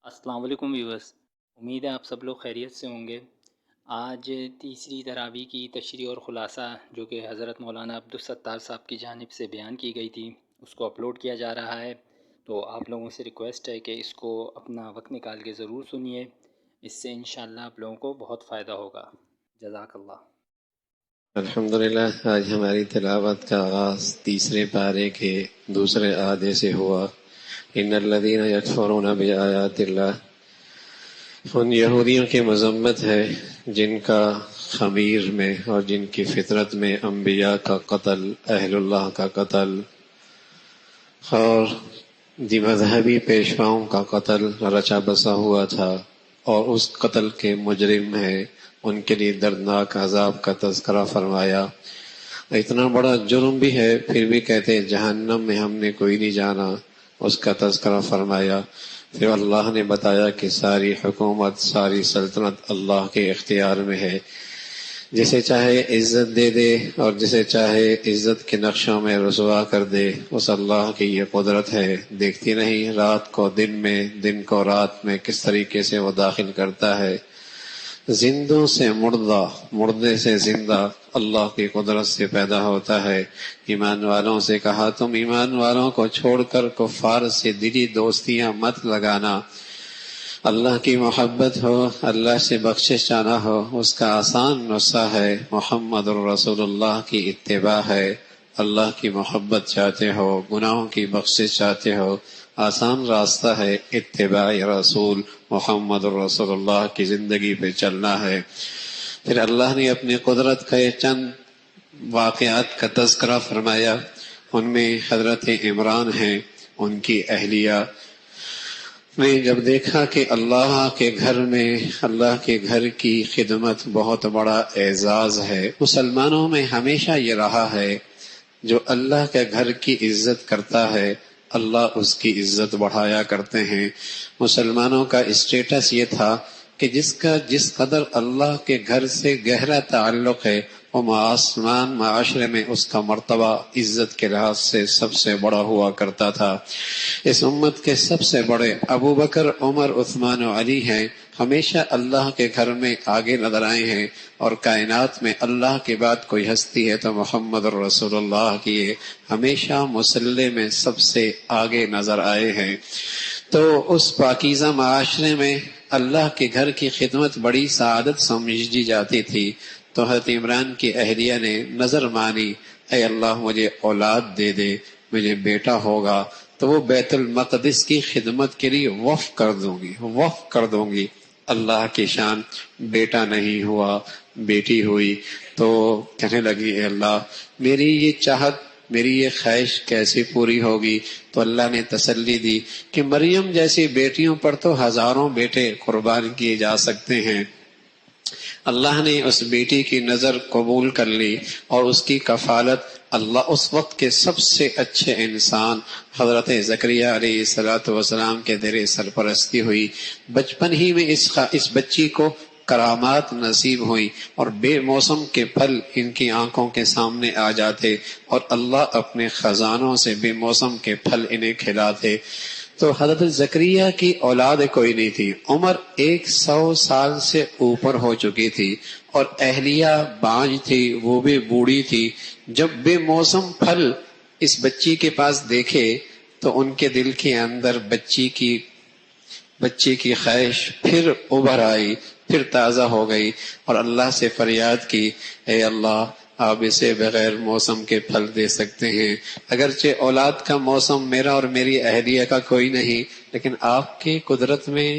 السلام علیکم ویورس، امید ہے آپ سب لوگ خیریت سے ہوں گے۔ آج تیسری تراویح کی تشریح اور خلاصہ جو کہ حضرت مولانا عبدالستار صاحب کی جانب سے بیان کی گئی تھی اس کو اپلوڈ کیا جا رہا ہے، تو آپ لوگوں سے ریکویسٹ ہے کہ اس کو اپنا وقت نکال کے ضرور سنیے، اس سے انشاءاللہ آپ لوگوں کو بہت فائدہ ہوگا۔ جزاک اللہ۔ الحمدللہ، آج ہماری تلاوت کا آغاز تیسرے پارے کے دوسرے آدھے سے ہوا۔ ان الذین یکفرون بآیات اللہ، ان یہودیوں کی مذمت ہے جن کا خمیر میں اور جن کی فطرت میں انبیاء کا قتل، اہل اللہ کا قتل اور مذہبی پیشواؤں کا قتل رچا بسا ہوا تھا، اور اس قتل کے مجرم ہیں، ان کے لیے دردناک عذاب کا تذکرہ فرمایا۔ اتنا بڑا جرم بھی ہے پھر بھی کہتے ہیں جہنم میں ہم نے کوئی نہیں جانا، اس کا تذکرہ فرمایا۔ پھر اللہ نے بتایا کہ ساری حکومت، ساری سلطنت اللہ کے اختیار میں ہے، جسے چاہے عزت دے دے اور جسے چاہے عزت کے نقشوں میں رسوا کر دے، اس اللہ کی یہ قدرت ہے۔ دیکھتی نہیں رات کو دن میں، دن کو رات میں کس طریقے سے وہ داخل کرتا ہے، زندوں سے مردہ، مردے سے زندہ اللہ کی قدرت سے پیدا ہوتا ہے۔ ایمان والوں سے کہا تم ایمان والوں کو چھوڑ کر کفار سے دلی دوستیاں مت لگانا، اللہ کی محبت ہو، اللہ سے بخشش چاہنا ہو، اس کا آسان نسخہ ہے محمد الرسول اللہ کی اتباع ہے۔ اللہ کی محبت چاہتے ہو، گناہوں کی بخشش چاہتے ہو، آسان راستہ ہے اتباع رسول محمد الرسول اللہ کی زندگی پہ چلنا ہے۔ پھر اللہ نے اپنی قدرت کا چند واقعات کا تذکرہ فرمایا، ان میں حضرت عمران ہیں، ان کی اہلیہ نے جب دیکھا کہ اللہ کے گھر میں، اللہ کے گھر کی خدمت بہت بڑا اعزاز ہے۔ مسلمانوں میں ہمیشہ یہ رہا ہے جو اللہ کے گھر کی عزت کرتا ہے اللہ اس کی عزت بڑھایا کرتے ہیں۔ مسلمانوں کا اسٹیٹس یہ تھا کہ جس قدر اللہ کے گھر سے گہرا تعلق ہے وہ آسمان معاشرے میں اس کا مرتبہ عزت کے لحاظ سے سب سے بڑا ہوا کرتا تھا۔ اس امت کے سب سے بڑے ابو بکر، عمر، عثمان و علی ہیں، ہمیشہ اللہ کے گھر میں آگے نظر آئے ہیں، اور کائنات میں اللہ کے بعد کوئی ہستی ہے تو محمد الرسول اللہ کی ہمیشہ مسلح میں سب سے آگے نظر آئے ہیں۔ تو اس پاکیزہ معاشرے میں اللہ کے گھر کی خدمت بڑی سعادت سمجھی جاتی تھی، تو حضرت عمران کی اہلیہ نے نظر مانی، اے اللہ مجھے اولاد دے دے، مجھے بیٹا ہوگا تو وہ بیت المقدس کی خدمت کے لیے وقف کر دوں گی۔ اللہ کی شان، بیٹا نہیں ہوا، بیٹی ہوئی، تو کہنے لگی اے اللہ میری یہ چاہت، میری یہ خواہش کیسے پوری ہوگی؟ تو اللہ نے تسلی دی کہ مریم جیسی بیٹیوں پر تو ہزاروں بیٹے قربان کیے جا سکتے ہیں۔ اللہ نے اس بیٹی کی نظر قبول کر لی، اور اس کی کفالت اللہ اس وقت کے سب سے اچھے انسان حضرت زکریا علیہ السلام کے زیر سرپرستی ہوئی۔ بچپن ہی میں اس بچی کو کرامات نصیب ہوئی، اور بے موسم کے پھل ان کی آنکھوں کے سامنے آ جاتے، اور اللہ اپنے خزانوں سے بے موسم کے پھل انہیں کھلاتے۔ تو حضرت زکریا کی اولاد کوئی نہیں تھی، عمر 100 سال سے اوپر ہو چکی تھی، اور اہلیہ بانجھ تھی، وہ بھی بوڑھی تھی۔ جب بے موسم پھل اس بچی کے پاس دیکھے تو ان کے دل کے اندر بچی کی خواہش پھر ابھر آئی، پھر تازہ ہو گئی، اور اللہ سے فریاد کی، اے اللہ آپ اسے بغیر موسم کے پھل دے سکتے ہیں، اگرچہ اولاد کا موسم میرا اور میری اہلیہ کا کوئی نہیں، لیکن آپ کی قدرت میں،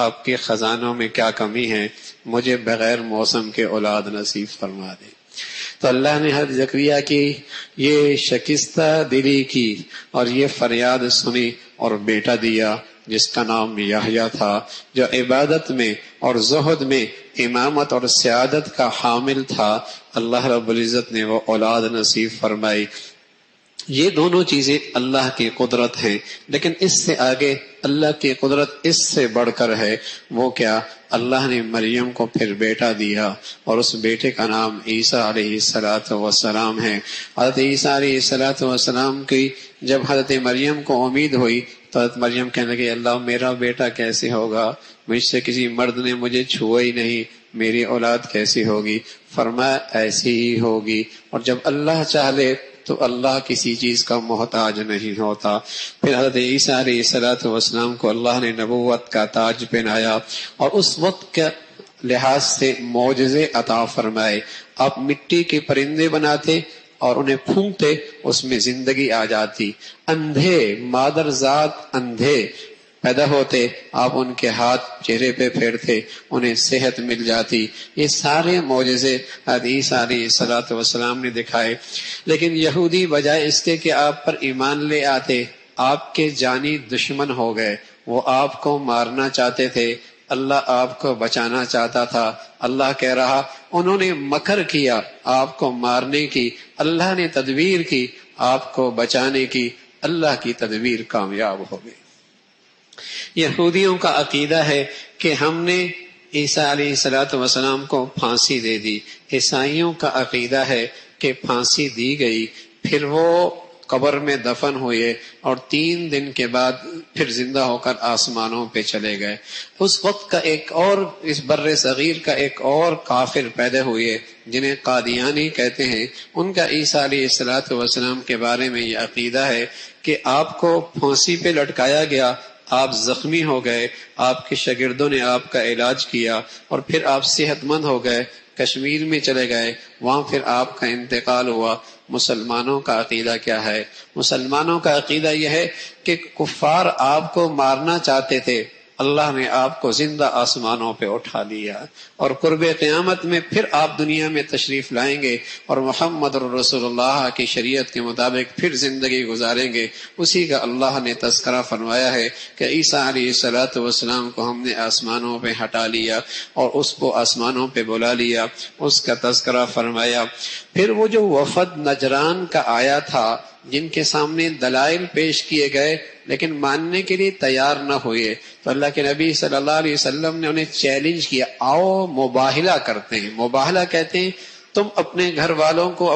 آپ کے خزانوں میں کیا کمی ہے، مجھے بغیر موسم کے اولاد نصیب فرما دے۔ تو اللہ نے حضرت زکریا کی یہ شکستہ دلی کی اور یہ فریاد سنی، اور بیٹا دیا جس کا نام یحییٰ تھا، جو عبادت میں اور زہد میں امامت اور سیادت کا حامل تھا۔ اللہ رب العزت نے وہ اولاد نصیب فرمائی۔ یہ دونوں چیزیں اللہ کی قدرت ہیں، لیکن اس سے آگے اللہ کی قدرت اس سے بڑھ کر ہے۔ وہ کیا؟ اللہ نے مریم کو پھر بیٹا دیا، اور اس بیٹے کا نام عیسیٰ علیہ السلام ہے۔ حضرت عیسیٰ علیہ السلام کی جب حضرت مریم کو امید ہوئی تو حضرت مریم کہنے لگی اللہ میرا بیٹا کیسے ہوگا، مجھ سے کسی مرد نے مجھے چھوا ہی نہیں، میری اولاد کیسی ہوگی؟ فرمایا ایسی ہی ہوگی، اور جب اللہ چاہے تو اللہ کسی چیز کا محتاج نہیں ہوتا۔ پھر حضرت عیسیٰ علیہ السلام کو اللہ نے نبوت کا تاج پہنایا اور اس وقت کے لحاظ سے معجزے عطا فرمائے۔ آپ مٹی کے پرندے بناتے اور انہیں پھونکتے، اس میں زندگی آ جاتی۔ اندھے مادر ذات اندھے پیدا ہوتے، آپ ان کے ہاتھ چہرے پہ پھیرتے، انہیں صحت مل جاتی۔ یہ سارے معجزے حضرت عیسیٰ علیہ السلام نے دکھائے۔ لیکن یہودی بجائے اس کے کہ آپ پر ایمان لے آتے، آپ کے جانی دشمن ہو گئے، وہ آپ کو مارنا چاہتے تھے، اللہ آپ کو بچانا چاہتا تھا۔ اللہ کہہ رہا انہوں نے مکر کیا آپ کو مارنے کی، اللہ نے تدبیر کی آپ کو بچانے کی، اللہ کی تدبیر کامیاب ہو گئی۔ یہودیوں کا عقیدہ ہے کہ ہم نے عیسیٰ علیہ السلام کو پھانسی دے دی، عیسائیوں کا عقیدہ ہے کہ پھانسی دی گئی، پھر وہ قبر میں دفن ہوئے اور 3 دن کے بعد پھر زندہ ہو کر آسمانوں پہ چلے گئے۔ اس وقت کا ایک اور اس بر صغیر کا ایک اور کافر پیدا ہوئے جنہیں قادیانی کہتے ہیں۔ ان کا عیسیٰ علیہ السلام کے بارے میں یہ عقیدہ ہے کہ آپ کو پھانسی پہ لٹکایا گیا، آپ زخمی ہو گئے، آپ کے شاگردوں نے آپ کا علاج کیا اور پھر آپ صحت مند ہو گئے، کشمیر میں چلے گئے، وہاں پھر آپ کا انتقال ہوا۔ مسلمانوں کا عقیدہ کیا ہے؟ مسلمانوں کا عقیدہ یہ ہے کہ کفار آپ کو مارنا چاہتے تھے، اللہ نے آپ کو زندہ آسمانوں پہ اٹھا لیا، اور قرب قیامت میں پھر آپ دنیا میں تشریف لائیں گے اور محمد رسول اللہ کی شریعت کے مطابق پھر زندگی گزاریں گے۔ اسی کا اللہ نے تذکرہ فرمایا ہے کہ عیسیٰ علیہ السلام کو ہم نے آسمانوں پہ ہٹا لیا اور اس کو آسمانوں پہ بلا لیا، اس کا تذکرہ فرمایا۔ پھر وہ جو وفد نجران کا آیا تھا جن کے سامنے دلائل پیش کیے گئے لیکن ماننے کے لیے تیار نہ ہوئے، تو اللہ کے نبی صلی اللہ علیہ وسلم نے انہیں چیلنج کیا، آؤ مباہلہ کرتے ہیں۔ مباہلہ کہتے ہیں تم اپنے گھر والوں کو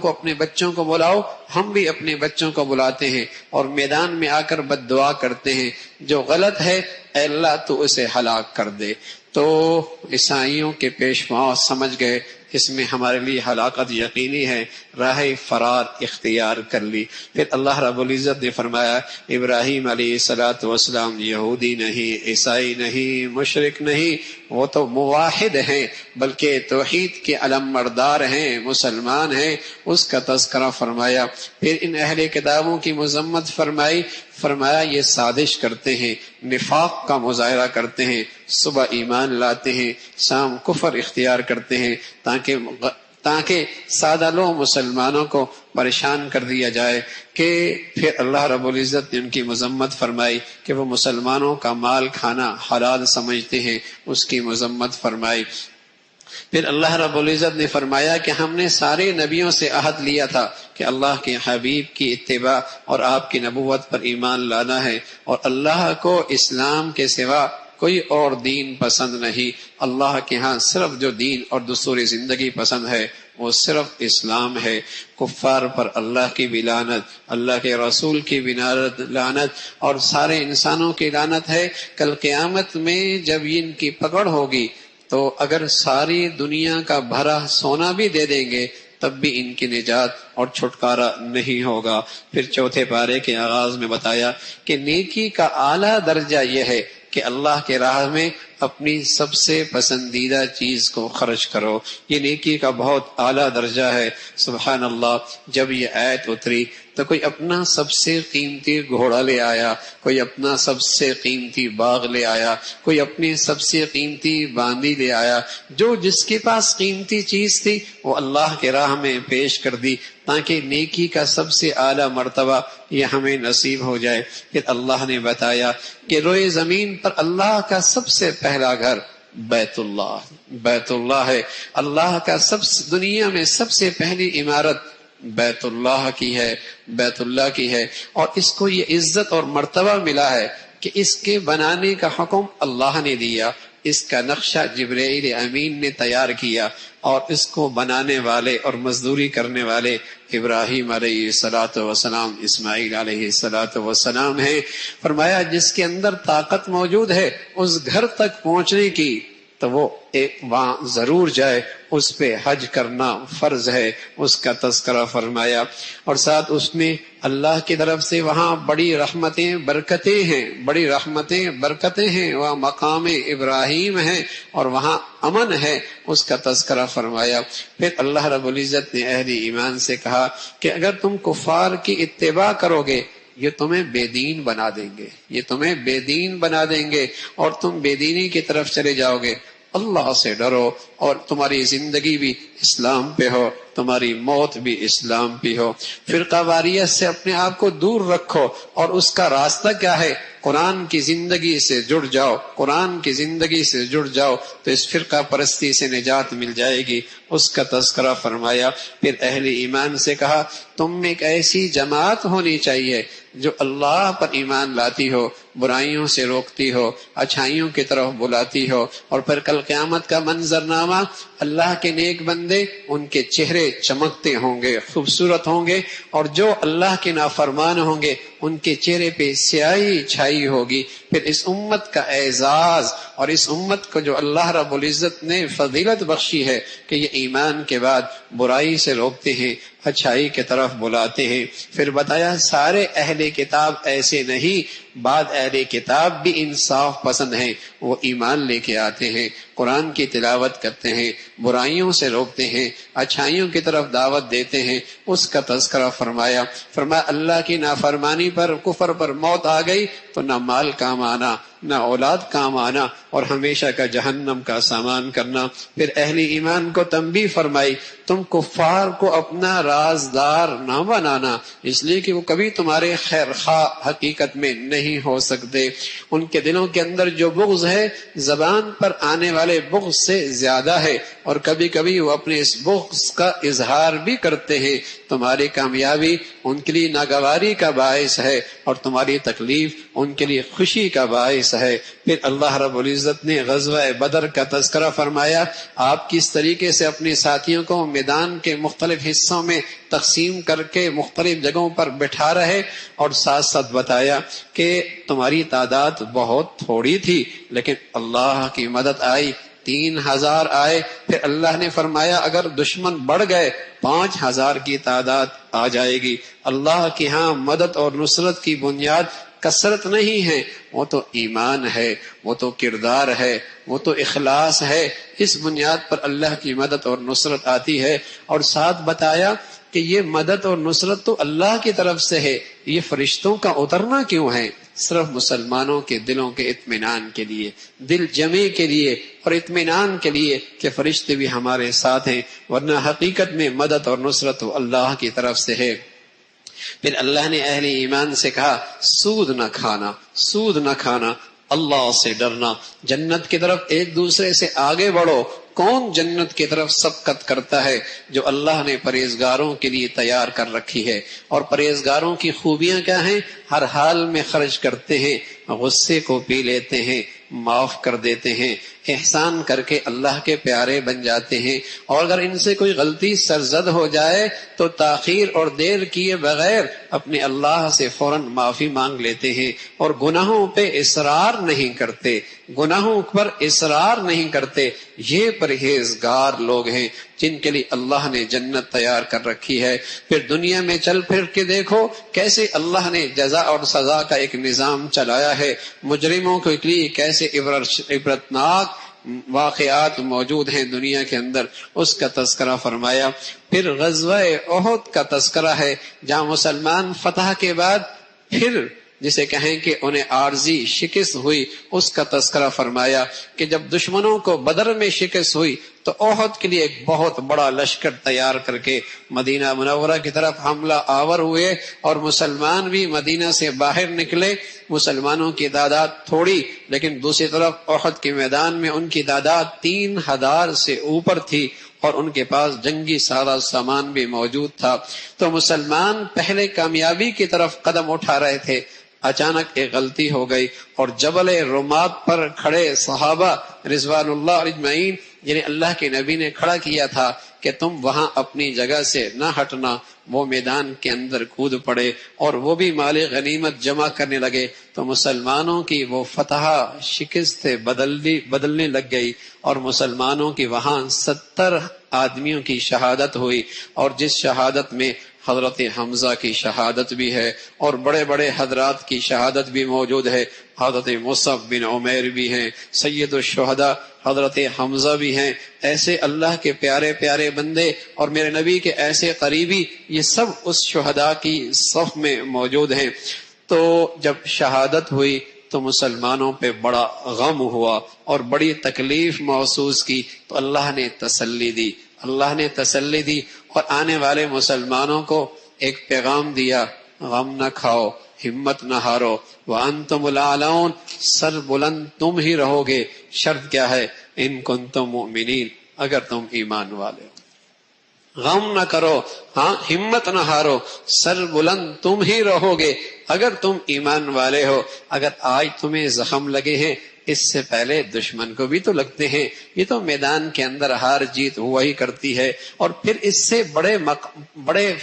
اپنے بچوں کو بلاؤ، ہم بھی اپنے بچوں کو بلاتے ہیں اور میدان میں آ کر بد دعا کرتے ہیں، جو غلط ہے اے اللہ تو اسے ہلاک کر دے۔ تو عیسائیوں کے پیشوا سمجھ گئے اس میں ہمارے لیے ہلاکت یقینی ہے، راہ فرار اختیار کر لی۔ پھر اللہ رب العزت نے فرمایا ابراہیم علیہ السلام یہودی نہیں، عیسائی نہیں، مشرک نہیں، وہ تو موحد ہیں بلکہ توحید کے علمبردار ہیں، مسلمان ہیں، اس کا تذکرہ فرمایا۔ پھر ان اہل کتابوں کی مذمت فرمایا یہ سازش کرتے ہیں، نفاق کا مظاہرہ کرتے ہیں، صبح ایمان لاتے ہیں، شام کفر اختیار کرتے ہیں تاکہ سادہ لو مسلمانوں کو پریشان کر دیا جائے۔ کہ پھر اللہ رب العزت نے ان کی مذمت فرمائی کہ وہ مسلمانوں کا مال کھانا حلال سمجھتے ہیں، اس کی مذمت فرمائی۔ پھر اللہ رب العزت نے فرمایا کہ ہم نے سارے نبیوں سے عہد لیا تھا کہ اللہ کے حبیب کی اتباع اور آپ کی نبوت پر ایمان لانا ہے، اور اللہ کو اسلام کے سوا کوئی اور دین پسند نہیں۔ اللہ کے ہاں صرف جو دین اور دستور زندگی پسند ہے وہ صرف اسلام ہے۔ کفار پر اللہ کی بھی لعنت، اللہ کے رسول کی بھی لعنت اور سارے انسانوں کی لعنت ہے۔ کل قیامت میں جب ان کی پکڑ ہوگی تو اگر ساری دنیا کا بھرا سونا بھی دے دیں گے تب بھی ان کی نجات اور چھٹکارا نہیں ہوگا۔ پھر چوتھے پارے کے آغاز میں بتایا کہ نیکی کا اعلیٰ درجہ یہ ہے کہ اللہ کے راہ میں اپنی سب سے پسندیدہ چیز کو خرچ کرو، یہ نیکی کا بہت اعلیٰ درجہ ہے۔ سبحان اللہ، جب یہ آیت اتری تو کوئی اپنا سب سے قیمتی گھوڑا لے آیا، کوئی اپنا سب سے قیمتی باغ لے آیا، کوئی اپنی سب سے قیمتی باندی لے آیا، جو جس کے پاس قیمتی چیز تھی وہ اللہ کے راہ میں پیش کر دی تاکہ نیکی کا سب سے اعلیٰ مرتبہ یہ ہمیں نصیب ہو جائے۔ پھر اللہ نے بتایا کہ روئے زمین پر اللہ کا سب سے پہلا گھر بیت اللہ ہے۔ اللہ کا دنیا میں سب سے پہلی عمارت بیت اللہ کی ہے، اور اس کو یہ عزت اور مرتبہ ملا ہے کہ اس کے بنانے کا حکم اللہ نے دیا، اس کا نقشہ جبرائیل امین نے تیار کیا، اور اس کو بنانے والے اور مزدوری کرنے والے ابراہیم علیہ الصلوۃ والسلام، اسماعیل علیہ الصلوۃ والسلام ہیں۔ فرمایا جس کے اندر طاقت موجود ہے اس گھر تک پہنچنے کی تو وہ وہاں ضرور جائے، اس پہ حج کرنا فرض ہے، اس کا تذکرہ فرمایا۔ اور ساتھ اس میں اللہ کی طرف سے وہاں بڑی رحمتیں برکتیں ہیں، بڑی رحمتیں برکتیں ہیں، وہاں مقام ابراہیم ہے اور وہاں امن ہے، اس کا تذکرہ فرمایا۔ پھر اللہ رب العزت نے اہل ایمان سے کہا کہ اگر تم کفار کی اتباع کرو گے یہ تمہیں بے دین بنا دیں گے، یہ تمہیں بے دین بنا دیں گے اور تم بے دینی کی طرف چلے جاؤ گے۔ اللہ سے ڈرو اور تمہاری زندگی بھی اسلام پہ ہو، تمہاری موت بھی اسلام پہ ہو۔ فرقہ واریت سے اپنے آپ کو دور رکھو، اور اس کا راستہ کیا ہے؟ قرآن کی زندگی سے جڑ جاؤ، قرآن کی زندگی سے جڑ جاؤ تو اس فرقہ پرستی سے نجات مل جائے گی، اس کا تذکرہ فرمایا۔ پھر اہل ایمان سے کہا تم میں ایک ایسی جماعت ہونی چاہیے جو اللہ پر ایمان لاتی ہو، برائیوں سے روکتی ہو، اچھائیوں کی طرف بلاتی ہو، اور پھر کل قیامت کا منظرنامہ، اللہ کے نیک بندے ان کے چہرے چمکتے ہوں گے، خوبصورت ہوں گے، اور جو اللہ کے نافرمان ہوں گے ان کے چہرے پہ سیاہی چھائی ہوگی۔ پھر اس امت کا اعزاز اور اس امت کو جو اللہ رب العزت نے فضیلت بخشی ہے کہ یہ ایمان کے بعد برائی سے روکتے ہیں، اچھائی کی طرف بلاتے ہیں۔ پھر بتایا سارے اہل کتاب ایسے نہیں، بعد اہل کتاب بھی انصاف پسند ہیں، وہ ایمان لے کے آتے ہیں، قرآن کی تلاوت کرتے ہیں، برائیوں سے روکتے ہیں، اچھائیوں کی طرف دعوت دیتے ہیں، اس کا تذکرہ فرمایا۔ فرمایا اللہ کی نافرمانی پر، کفر پر موت آ گئی تو نہ مال کام آنا، نہ اولاد کام آنا، اور ہمیشہ کا جہنم کا سامان کرنا۔ پھر اہل ایمان کو تنبیہ فرمائی تم کفار کو اپنا رازدار نہ بنانا، اس لیے کہ وہ کبھی تمہارے خیر خواہ حقیقت میں نہیں ہو سکتے۔ ان کے دلوں کے اندر جو بغض ہے زبان پر آنے والے بغض سے زیادہ ہے، اور کبھی کبھی وہ اپنے اس بغض کا اظہار بھی کرتے ہیں۔ تمہاری کامیابی ان کے لیے ناگواری کا باعث ہے اور تمہاری تکلیف ان کے لیے خوشی کا باعث ہے۔ پھر اللہ رب العزت نے غزوہ بدر کا تذکرہ فرمایا، آپ کس طریقے سے اپنے ساتھیوں کو میدان کے مختلف حصوں میں تقسیم کر کے مختلف جگہوں پر بٹھا رہے، اور ساتھ ساتھ بتایا کہ تمہاری تعداد بہت تھوڑی تھی لیکن اللہ کی مدد آئی، 3000 آئے۔ پھر اللہ نے فرمایا اگر دشمن بڑھ گئے 5000 کی تعداد آ جائے گی۔ اللہ کی ہاں مدد اور نصرت کی بنیاد کثرت نہیں ہے، وہ تو ایمان ہے، وہ تو کردار ہے، وہ تو اخلاص ہے۔ اس بنیاد پر اللہ کی مدد اور نصرت آتی ہے۔ اور ساتھ بتایا کہ یہ مدد اور نصرت تو اللہ کی طرف سے ہے، یہ فرشتوں کا اترنا کیوں ہے؟ صرف مسلمانوں کے دلوں کے اطمینان کے لیے، دل جمع کے لیے اور اطمینان کے لیے کہ فرشتے بھی ہمارے ساتھ ہیں، ورنہ حقیقت میں مدد اور نصرت تو اللہ کی طرف سے ہے۔ پھر اللہ نے اہل ایمان سے کہا سود نہ کھانا، سود نہ کھانا، اللہ سے ڈرنا، جنت کی طرف ایک دوسرے سے آگے بڑھو۔ کون جنت کی طرف سبقت کرتا ہے؟ جو اللہ نے پرہیزگاروں کے لیے تیار کر رکھی ہے۔ اور پرہیزگاروں کی خوبیاں کیا ہیں؟ ہر حال میں خرچ کرتے ہیں، غصے کو پی لیتے ہیں، معاف کر دیتے ہیں، احسان کر کے اللہ کے پیارے بن جاتے ہیں، اور اگر ان سے کوئی غلطی سرزد ہو جائے تو تاخیر اور دیر کیے بغیر اپنے اللہ سے فوراً معافی مانگ لیتے ہیں، اور گناہوں پہ اصرار نہیں کرتے، گناہوں پر اصرار نہیں کرتے۔ یہ پرہیزگار لوگ ہیں جن کے لیے اللہ نے جنت تیار کر رکھی ہے۔ پھر دنیا میں چل پھر کے دیکھو کیسے اللہ نے جزا اور سزا کا ایک نظام چلایا ہے، مجرموں کے لیے کیسے عبرتناک واقعات موجود ہیں دنیا کے اندر، اس کا تذکرہ فرمایا۔ پھر غزوہ احد کا تذکرہ ہے جہاں مسلمان فتح کے بعد پھر جسے کہیں کہ انہیں عارضی شکست ہوئی، اس کا تذکرہ فرمایا کہ جب دشمنوں کو بدر میں شکست ہوئی تو احد کے لیے ایک بہت بڑا لشکر تیار کر کے مدینہ منورہ کی طرف حملہ آور ہوئے، اور مسلمان بھی مدینہ سے باہر نکلے۔ مسلمانوں کی تعداد تھوڑی، لیکن دوسری طرف احد کے میدان میں ان کی تعداد 3000 سے اوپر تھی، اور ان کے پاس جنگی سارا سامان بھی موجود تھا۔ تو مسلمان پہلے کامیابی کی طرف قدم اٹھا رہے تھے، اچانک ایک غلطی ہو گئی اور جبل رمات پر کھڑے صحابہ رضوان اللہ اجمعین یعنی اللہ کے نبی نے کھڑا کیا تھا کہ تم وہاں اپنی جگہ سے نہ ہٹنا، وہ میدان کے اندر کود پڑے اور وہ بھی مال غنیمت جمع کرنے لگے، تو مسلمانوں کی وہ فتح شکست بدلنے لگ گئی اور مسلمانوں کی وہاں 70 آدمیوں کی شہادت ہوئی، اور جس شہادت میں حضرت حمزہ کی شہادت بھی ہے اور بڑے بڑے حضرات کی شہادت بھی موجود ہے، حضرت مصعب بن عمیر بھی ہیں، سید الشہداء حضرت حمزہ بھی ہیں، ایسے اللہ کے پیارے پیارے بندے اور میرے نبی کے ایسے قریبی، یہ سب اس شہداء کی صف میں موجود ہیں۔ تو جب شہادت ہوئی تو مسلمانوں پہ بڑا غم ہوا اور بڑی تکلیف محسوس کی، تو اللہ نے تسلی دی، اللہ نے تسلی دی اور آنے والے مسلمانوں کو ایک پیغام دیا، غم نہ کھاؤ، ہمت نہ ہارو، وانتم الاعلون، سر بلند تم ہی رہو گے، شرط کیا ہے؟ ان کنتم مؤمنین، اگر تم ایمان والے ہو، غم نہ کرو، ہاں ہمت نہ ہارو، سر بلند تم ہی رہو گے اگر تم ایمان والے ہو۔ اگر آج تمہیں زخم لگے ہیں، اس سے پہلے دشمن کو بھی تو لگتے ہیں، یہ تو میدان کے اندر ہار جیت ہوا ہی کرتی ہے، اور پھر اس سے بڑے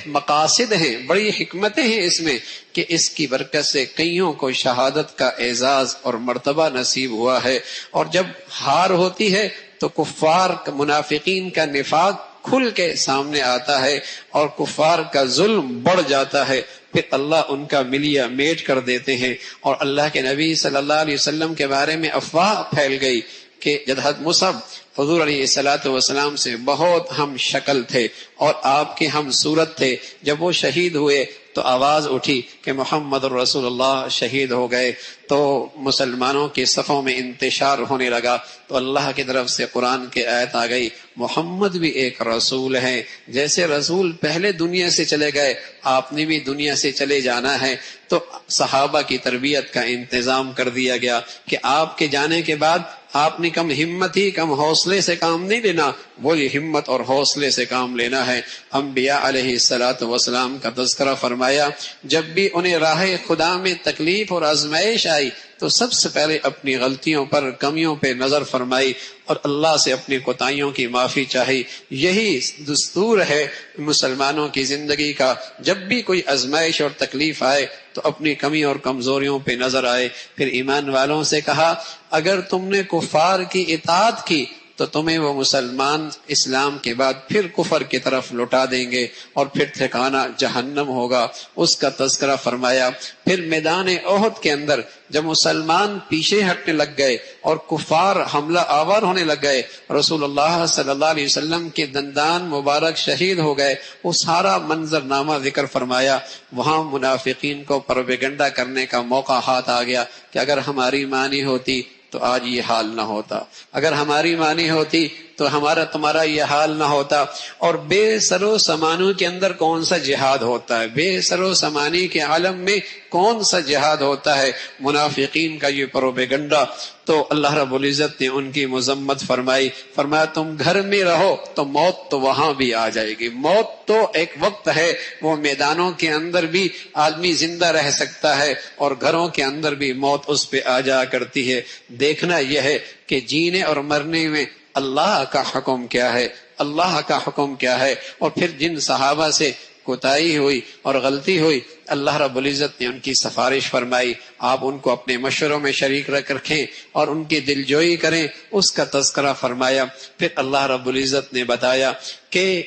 مقاصد ہیں، بڑی حکمتیں ہیں اس میں، کہ اس کی برکت سے کئیوں کو شہادت کا اعزاز اور مرتبہ نصیب ہوا ہے۔ اور جب ہار ہوتی ہے تو کفار منافقین کا نفاق کھل کے سامنے آتا ہے اور کفار کا ظلم بڑھ جاتا ہے، پھر اللہ ان کا ملیا میٹ کر دیتے ہیں۔ اور اللہ کے نبی صلی اللہ علیہ وسلم کے بارے میں افواہ پھیل گئی کہ حضرت مصعب حضور علیہ السلام سے بہت ہم شکل تھے اور آپ کے ہم صورت تھے، جب وہ شہید ہوئے تو آواز اٹھی کہ محمد رسول اللہ شہید ہو گئے، تو مسلمانوں کے صفوں میں انتشار ہونے لگا، تو اللہ کی طرف سے قرآن کی آیت آ گئی، محمد بھی ایک رسول ہیں، جیسے رسول پہلے دنیا سے چلے گئے آپ نے بھی دنیا سے چلے جانا ہے۔ تو صحابہ کی تربیت کا انتظام کر دیا گیا کہ آپ کے جانے کے بعد آپ نے کم ہمت ہی کم حوصلے سے کام نہیں لینا، وہی ہمت اور حوصلے سے کام لینا ہے۔ انبیاء علیہ السلام کا تذکرہ فرمایا، جب بھی انہیں راہ خدا میں تکلیف اور آزمائش آئی تو سب سے پہلے اپنی غلطیوں پر کمیوں پہ نظر فرمائی اور اللہ سے اپنی کوتاہیوں کی معافی چاہی۔ یہی دستور ہے مسلمانوں کی زندگی کا، جب بھی کوئی آزمائش اور تکلیف آئے تو اپنی کمی اور کمزوریوں پہ نظر آئے۔ پھر ایمان والوں سے کہا، اگر تم نے کفار کی اطاعت کی تو تمہیں وہ مسلمان اسلام کے بعد پھر کفر کی طرف لوٹا دیں گے اور پھر ٹھکانہ جہنم ہوگا، اس کا تذکرہ فرمایا۔ پھر میدان احد کے اندر جب مسلمان پیچھے ہٹنے لگ گئے اور کفار حملہ آور ہونے لگ گئے، رسول اللہ صلی اللہ علیہ وسلم کے دندان مبارک شہید ہو گئے، وہ سارا منظرنامہ ذکر فرمایا۔ وہاں منافقین کو پروپیگنڈا کرنے کا موقع ہاتھ آ گیا کہ اگر ہماری مانی ہوتی تو آج یہ حال نہ ہوتا، اگر ہماری مانی ہوتی تو تمہارا یہ حال نہ ہوتا۔ اور بے سر و سامانوں کے اندر کون سا جہاد ہوتا ہے، بے سر و سامانی کے عالم میں کون سا جہاد ہوتا ہے؟ منافقین کا یہ پروپیگنڈا۔ تو اللہ رب العزت نے ان کی مذمت فرمائی، فرمایا تم گھر میں رہو تو موت تو وہاں بھی آ جائے گی، موت تو ایک وقت ہے، وہ میدانوں کے اندر بھی آدمی زندہ رہ سکتا ہے اور گھروں کے اندر بھی موت اس پہ آ جا کرتی ہے۔ دیکھنا یہ ہے کہ جینے اور مرنے میں اللہ کا حکم کیا ہے، اللہ کا حکم کیا ہے۔ اور پھر جن صحابہ سے کوتاہی ہوئی اور غلطی ہوئی، اللہ رب العزت نے ان کی سفارش فرمائی، آپ ان کو اپنے مشوروں میں شریک رکھیں اور ان کی دلجوئی کریں، اس کا تذکرہ فرمایا۔ پھر اللہ رب العزت نے بتایا کہ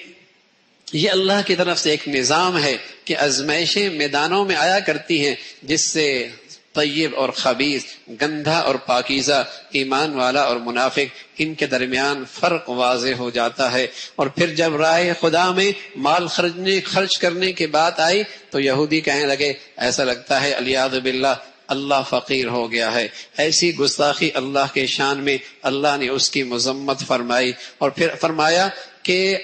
یہ اللہ کی طرف سے ایک نظام ہے کہ آزمائشیں میدانوں میں آیا کرتی ہیں، جس سے طیب اور خبیث، گندھا اور پاکیزہ، ایمان والا اور منافق، ان کے درمیان فرق واضح ہو جاتا ہے۔ اور پھر جب راہ خدا میں مال خرچ کرنے کی بات آئی تو یہودی کہنے لگے، ایسا لگتا ہے الیاذ باللہ اللہ فقیر ہو گیا ہے۔ ایسی گستاخی اللہ کے شان میں اللہ نے اس کی مذمت فرمائی۔ اور پھر فرمایا کہ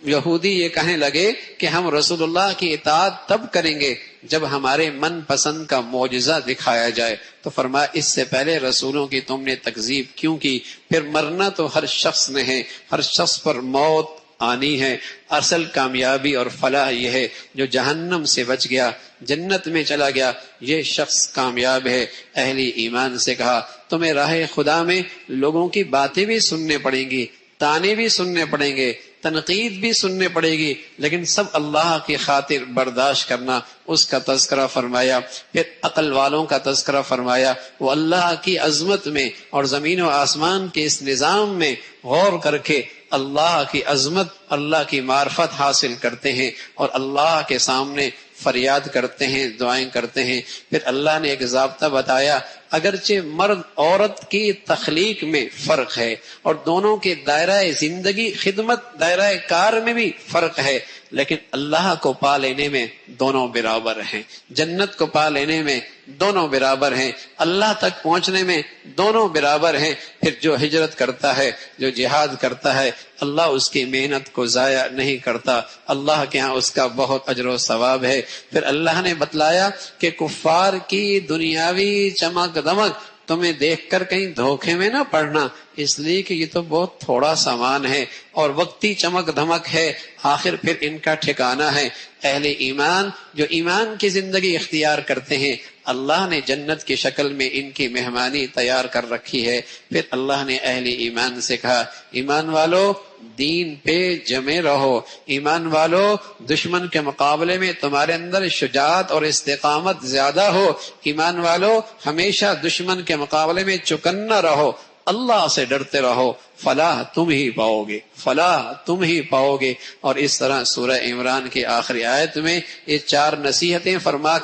یہودی یہ کہنے لگے کہ ہم رسول اللہ کی اطاعت تب کریں گے جب ہمارے من پسند کا معجزہ دکھایا جائے، تو فرمایا اس سے پہلے رسولوں کی تم نے تکذیب کیوں کی؟ پھر مرنا تو ہر شخص نے ہے، ہر شخص پر موت آنی ہے۔ اصل کامیابی اور فلاح یہ ہے جو جہنم سے بچ گیا، جنت میں چلا گیا، یہ شخص کامیاب ہے۔ اہل ایمان سے کہا تمہیں راہ خدا میں لوگوں کی باتیں بھی سننے پڑیں گی، تانے بھی سننے پڑیں گے، تنقید بھی سننے پڑے گی، لیکن سب اللہ کی خاطر برداشت کرنا، اس کا تذکرہ فرمایا۔ پھر عقل والوں کا تذکرہ فرمایا، وہ اللہ کی عظمت میں اور زمین و آسمان کے اس نظام میں غور کر کے اللہ کی عظمت، اللہ کی معرفت حاصل کرتے ہیں اور اللہ کے سامنے فریاد کرتے ہیں، دعائیں کرتے ہیں۔ پھر اللہ نے ایک ضابطہ بتایا، اگرچہ مرد عورت کی تخلیق میں فرق ہے اور دونوں کے دائرہ زندگی خدمت دائرہ کار میں بھی فرق ہے، لیکن اللہ کو پا لینے میں دونوں برابر ہیں، جنت کو پا لینے میں دونوں برابر ہیں، اللہ تک پہنچنے میں دونوں برابر ہیں۔ پھر جو ہجرت کرتا ہے، جو جہاد کرتا ہے، اللہ اس کی محنت کو ضائع نہیں کرتا، اللہ کے ہاں اس کا بہت اجر و ثواب ہے۔ پھر اللہ نے بتلایا کہ کفار کی دنیاوی چمک دمک تمہیں دیکھ کر کہیں دھوکے میں نہ پڑنا، اس لیے کہ یہ تو بہت تھوڑا سامان ہے اور وقتی چمک دھمک ہے، آخر پھر ان کا ٹھکانہ ہے۔ اہل ایمان جو ایمان کی زندگی اختیار کرتے ہیں، اللہ نے جنت کی شکل میں ان کی مہمانی تیار کر رکھی ہے۔ پھر اللہ نے اہل ایمان سے کہا ایمان والو دین پہ جمے رہو، ایمان والو دشمن کے مقابلے میں تمہارے اندر شجاعت اور استقامت زیادہ ہو، ایمان والو ہمیشہ دشمن کے مقابلے میں چکنا رہو، اللہ سے ڈرتے رہو، فلاح تم ہی پاؤ گے، فلاح تم ہی پاؤ گے۔ اور اس طرح سورہ عمران کی آخری آیت میں یہ 4 نصیحت فرما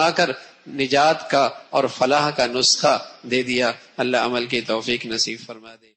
کر نجات کا اور فلاح کا نسخہ دے دیا۔ اللہ عمل کی توفیق نصیب فرما دے۔